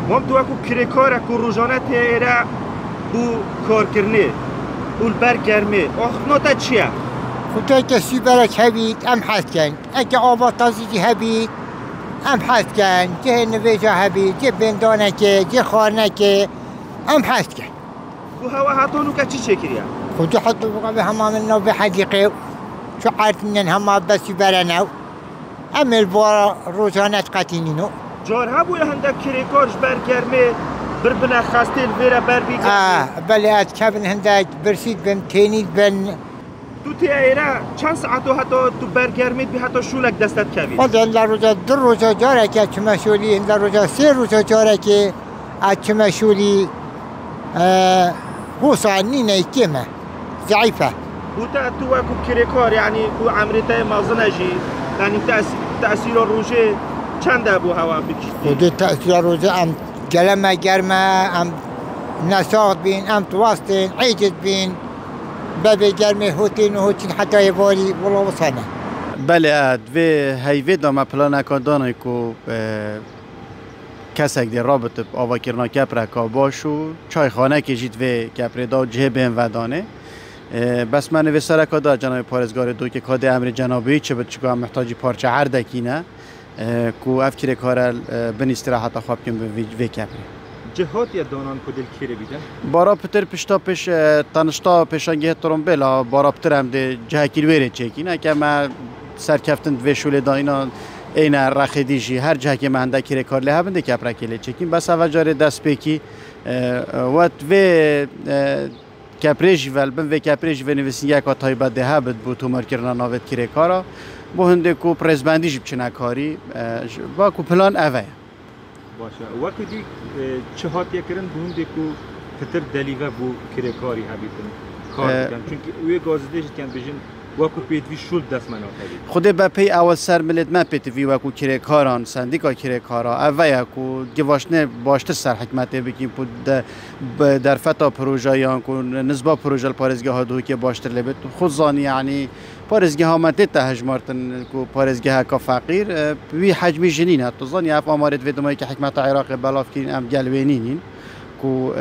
مام تو اكو كريكارا كو روجانات هيرا بو كاركرني والبرگرمي اخ نوتا چيا خدای کسی برک هبید ام حد کن اگه آباد تازیدی هبید ام حد کن جه نویجا هبید جه بندانکه جه خارنکه ام حد کن و هوا هاتونو که چی چکریا؟ خودو حطو بقى بهمامنا بحديقه شو عارف من هما بس برناو ام البارا روزانات قاتينينو جارها بو هندك كريكارش برگرمي بربنا خاستيل فيرا بربيك بلات كابن هندك برسيد بن تينيد بن تو تيرا چند ساعتو حتى تو برگرميت بي حتى شولك دستت كبير خود هنده روزا در روزا جاره که چمشولی هنده روزا 3 روزا جاره که چمشولی غوصاني نيكيمه ضعيفة. وتا تو اكو كريكار يعني بو عمرتي مازنجي يعني تأثير الروجي چند ابو هوا بكشتي؟ ودي تأثير الروجي ام قلمه گرمه ام نساق بين ام تواسطين عيجت بين بابي گرمه هوتين وهوتين حتى يبالي والله وصلنا. بله و هیوی دام پلان کردن کو کسک دی رابط آوا کرنا کپر کاباشو چای خانه کشید و کپر دا جه بین ودانه بس من وسر کادا جناب پارزگار دو که کاد امر جنابی چه بچه که محتاجی پارچه هر دکینه کو افکر کار بن استراحت خواب کن به کپری جهات یا دانان کدل کیره بیدن بارا پتر پشتا پش تنشتا پشانگه ترمبلا بارا پتر هم ده جه کیلویره چکینه که ما سرکفتن و شوله داینا این رخدیجی هر جه که من دکیر کار له بنده کپر کله چکین بس اول جاره دست بکی وقت و کپریج ول بن و کپریج و نویسین یک آتای بد ده بد بود تو مرکرنا نوید کیره کارا با هنده کو پرزبندیش بچنه کاری با کو پلان اوه باشه وقتی چه هاتیه کردن بونده کو تر دلیوه بو کیره کاری هبیتن کار کن چون اوی گازدهش کن بجن وکو پیتوی شول دست من آخری خود با پی اول سر ملت من پیتوی وکو کیره کاران سندیکا کیره کارا اوه کو گواشنه باشتر سر حکمته بکیم بود در فتا پروژایان کو نسبا پروژه پارزگاه ها دو که باشتر لبت خود زانی یعنی پارزگاه ها مته تهجمارتن کو پارزگاه کا فقیر وی حجمی جنین تو زانی اف امارت و دمای که حکمت عراق بلاف کین ام گلوینین کو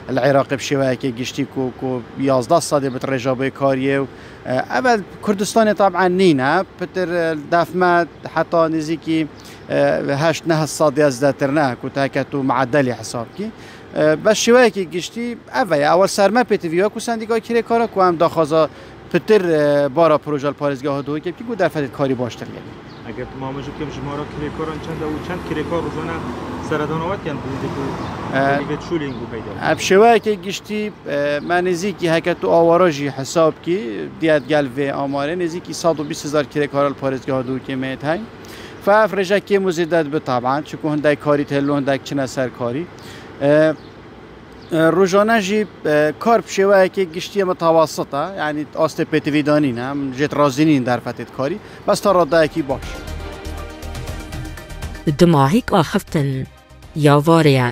العراق بشويه كي جشتي كو 11 صدي بترجابي كاريه اول كردستان طبعا نينا بتر دافما حتى نزيكي هشت نه الصادي ازدترنا كنت هكتو معدلي حسابكي بس شويه كي جشتي اول سرما بتفيو كو سنديكا كيري كارا كو هم داخازا بتر بارا پروژه پارزگاه دو که گو دفعه کاری باشتر گلی اگر ما مجو که شمارا کیره کاران چند و چند کیره کار روزانه سردانوات کن بوده کو دیگه چولینگو پیدا اب شوای که گشتی من نزدیکی هکتو آواراجی حساب کی دیت گل و آماره نزدیکی 120,000 کیره کار پارزگاه دو که میت هی فافرجا کی مزیدت به طبعا چون هندای کاری تلو هندای چنه سرکاری روزانه جی کار بشوی که گشتی متوسطه یعنی آست پتویدانی هم جت رازینین در فتت کاری بس تا راده کی باش دماغیک آخفتن یا واریا